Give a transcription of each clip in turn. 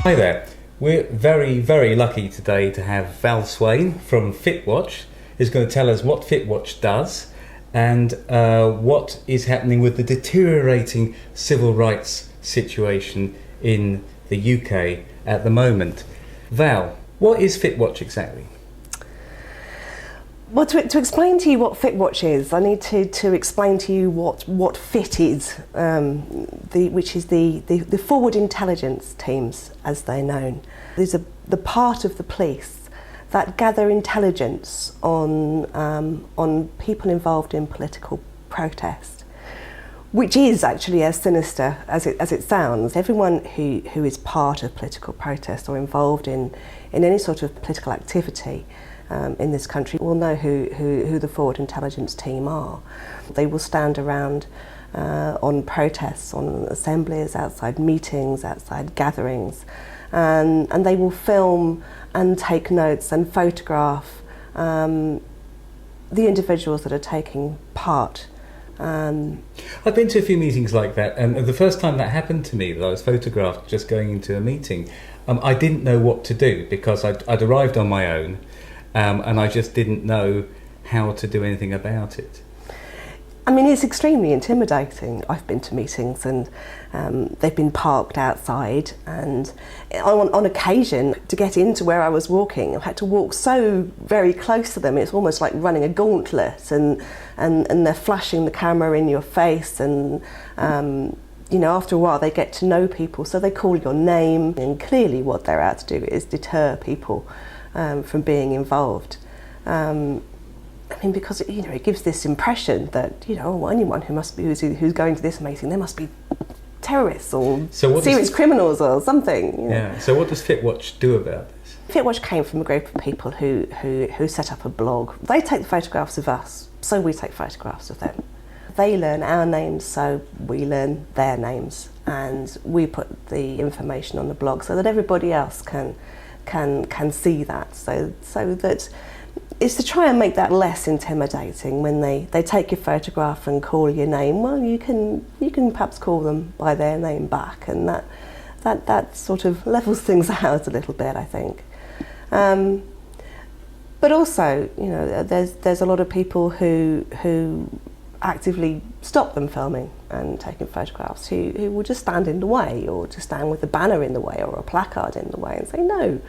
Hi there. We're very, very lucky today to have Val Swain from FitWatch, who's going to tell us what FitWatch does and what is happening with the deteriorating civil rights situation in the UK at the moment. Val, what is FitWatch exactly? Well, to explain to you what FitWatch is, I need to explain to you what FIT is, which is the forward intelligence teams, as they're known. These are the part of the police that gather intelligence on people involved in political protest, which is actually as sinister as it sounds. Everyone who is part of political protest or involved in any sort of political activity in this country will know who the forward intelligence team are. They will stand around on protests, on assemblies, outside meetings, outside gatherings, and they will film and take notes and photograph the individuals that are taking part. I've been to a few meetings like that, and the first time that happened to me, that I was photographed just going into a meeting, I didn't know what to do because I'd arrived on my own. And I just didn't know how to do anything about it. I mean, it's extremely intimidating. I've been to meetings and they've been parked outside, and on occasion, to get into where I was walking, I had to walk so very close to them. It's almost like running a gauntlet, and they're flashing the camera in your face, and after a while they get to know people, so they call your name, and clearly what they're out to do is deter people from being involved. Because it gives this impression that anyone who's going to this meeting, they must be terrorists or serious criminals or something. Yeah. So what does FitWatch do about this? FitWatch came from a group of people who set up a blog. They take the photographs of us, so we take photographs of them. They learn our names, so we learn their names, and we put the information on the blog so that everybody else can see that, so that it's to try and make that less intimidating when they take your photograph and call your name. Well, you can perhaps call them by their name back, and that sort of levels things out a little bit, I think. But also, there's a lot of people who actively stop them filming and taking photographs, who will just stand in the way, or just stand with a banner in the way or a placard in the way and say no.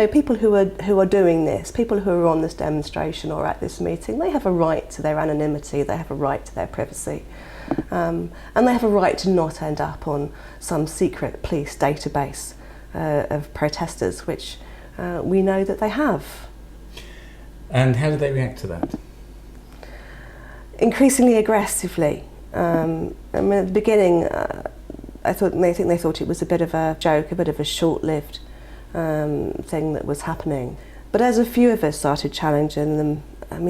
People who are doing this, people who are on this demonstration or at this meeting, they have a right to their anonymity, they have a right to their privacy, and they have a right to not end up on some secret police database of protesters, which we know that they have. And how do they react to that? Increasingly aggressively. At the beginning, I think they thought it was a bit of a joke, a bit of a short-lived thing that was happening. But as a few of us started challenging them,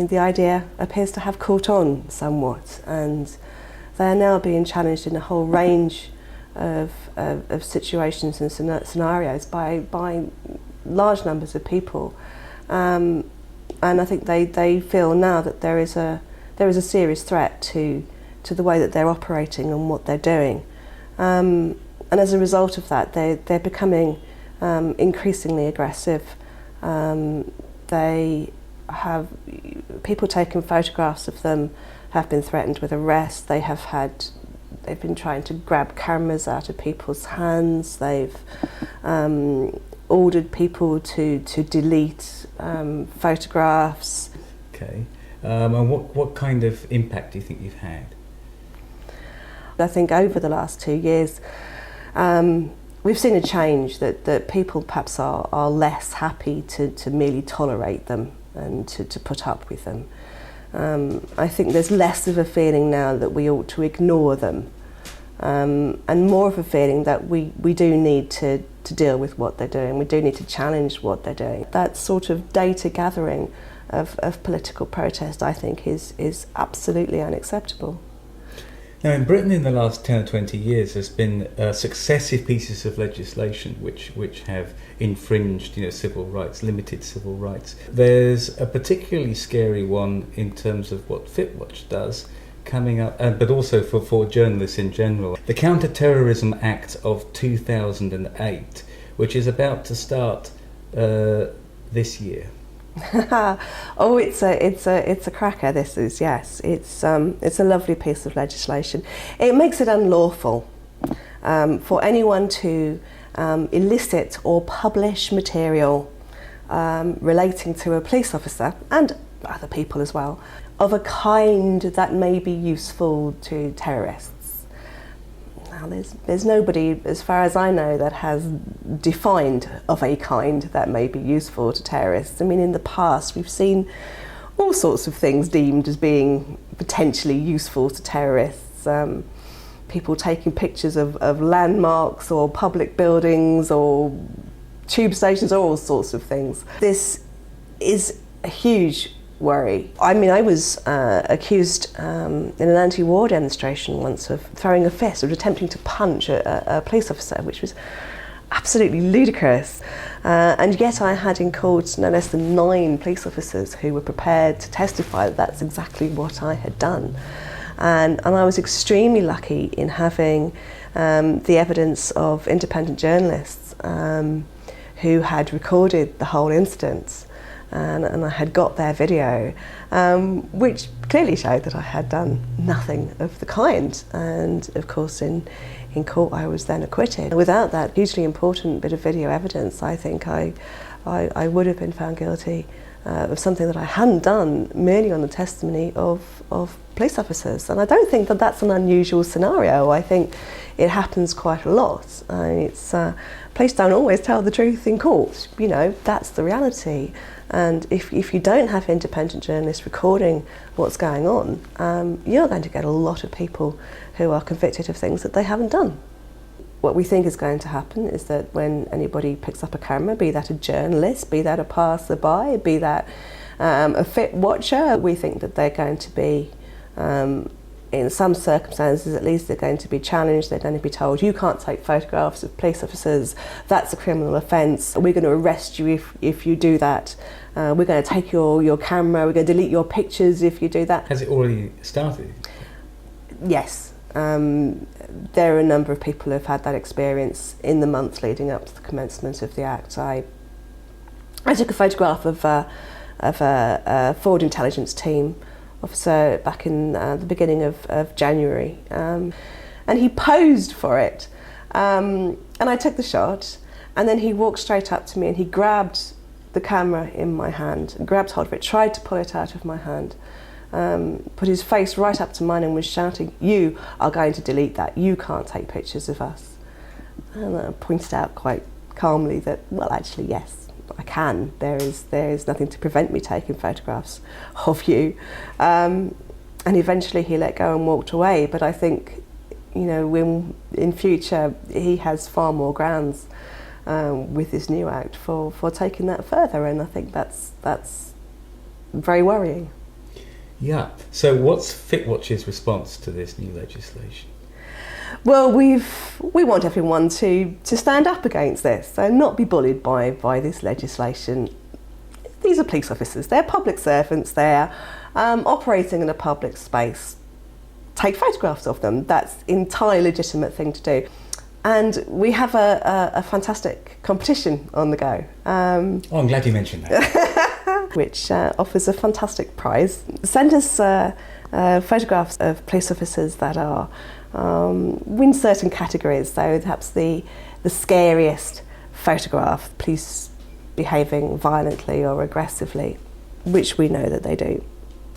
the idea appears to have caught on somewhat, and they are now being challenged in a whole range of situations and scenarios by large numbers of people. And I think they feel now that there is a serious threat to the way that they're operating and what they're doing. And as a result of that, they're becoming increasingly aggressive. They have people taking photographs of them have been threatened with arrest. They've been trying to grab cameras out of people's hands. They've ordered people to delete photographs. Okay. And what kind of impact do you think you've had? I think over the last 2 years, we've seen a change that people perhaps are less happy to merely tolerate them and to put up with them. I think there's less of a feeling now that we ought to ignore them, and more of a feeling that we do need to deal with what they're doing. We do need to challenge what they're doing. That sort of data gathering of political protest, I think, is absolutely unacceptable. Now, in Britain in the last 10 or 20 years, there's been successive pieces of legislation which have infringed, civil rights, limited civil rights. There's a particularly scary one in terms of what FitWatch does coming up, but also for journalists in general. The Counter-Terrorism Act of 2008, which is about to start this year. Oh, it's a cracker. This is, yes. It's a lovely piece of legislation. It makes it unlawful for anyone to elicit or publish material relating to a police officer and other people as well, of a kind that may be useful to terrorists. Now, there's nobody, as far as I know, that has defined of a kind that may be useful to terrorists. I mean, in the past, we've seen all sorts of things deemed as being potentially useful to terrorists. People taking pictures of landmarks or public buildings or tube stations, or all sorts of things. This is a huge worry. I mean, I was accused in an anti-war demonstration once of throwing a fist, or attempting to punch a police officer, which was absolutely ludicrous. And yet I had in court no less than 9 police officers who were prepared to testify that that's exactly what I had done. And I was extremely lucky in having the evidence of independent journalists who had recorded the whole incident. And I had got their video, which clearly showed that I had done nothing of the kind. And of course, in court, I was then acquitted. Without that hugely important bit of video evidence, I think I would have been found guilty of something that I hadn't done, merely on the testimony of police officers. And I don't think that that's an unusual scenario. I think it happens quite a lot. Police don't always tell the truth in court. You know, that's the reality. And if you don't have independent journalists recording what's going on, you're going to get a lot of people who are convicted of things that they haven't done. What we think is going to happen is that when anybody picks up a camera, be that a journalist, be that a passerby, be that a fit watcher, we think that they're going to be, in some circumstances at least, they're going to be challenged. They're going to be told, you can't take photographs of police officers, that's a criminal offence, we're going to arrest you if you do that, we're going to take your camera, we're going to delete your pictures if you do that. Has it already started? Yes. There are a number of people who have had that experience in the months leading up to the commencement of the Act. I took a photograph of a forward intelligence team officer back in the beginning of January, and he posed for it, and I took the shot, and then he walked straight up to me and he grabbed the camera in my hand, grabbed hold of it, tried to pull it out of my hand, put his face right up to mine and was shouting, "You are going to delete that, you can't take pictures of us." And I pointed out quite calmly that, well, actually, yes, I can. There is nothing to prevent me taking photographs of you. And eventually he let go and walked away. But I think, you know, in future he has far more grounds with this new Act for taking that further, and I think that's very worrying. Yeah. So what's Fitwatch's response to this new legislation? Well, we want everyone to stand up against this and not be bullied by this legislation. These are police officers, they're public servants, they're operating in a public space. Take photographs of them, that's an entirely legitimate thing to do. And we have a fantastic competition on the go. I'm glad you mentioned that. Which offers a fantastic prize. Send us photographs of police officers that are win certain categories. So perhaps the scariest photograph, police behaving violently or aggressively, which we know that they do,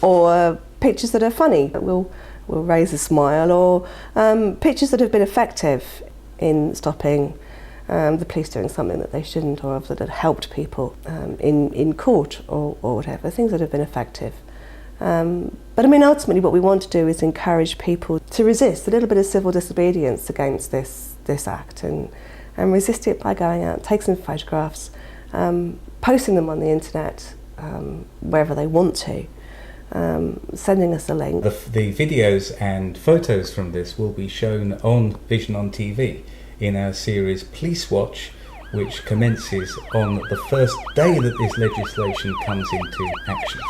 or pictures that are funny that will raise a smile, or pictures that have been effective in stopping the police doing something that they shouldn't, or that have helped people in court or whatever, things that have been effective. But I mean, ultimately what we want to do is encourage people to resist a little bit of civil disobedience against this Act, and resist it by going out, take some photographs, posting them on the internet wherever they want to, sending us a link. The videos and photos from this will be shown on visionontv in our series Police Watch, which commences on the first day that this legislation comes into action.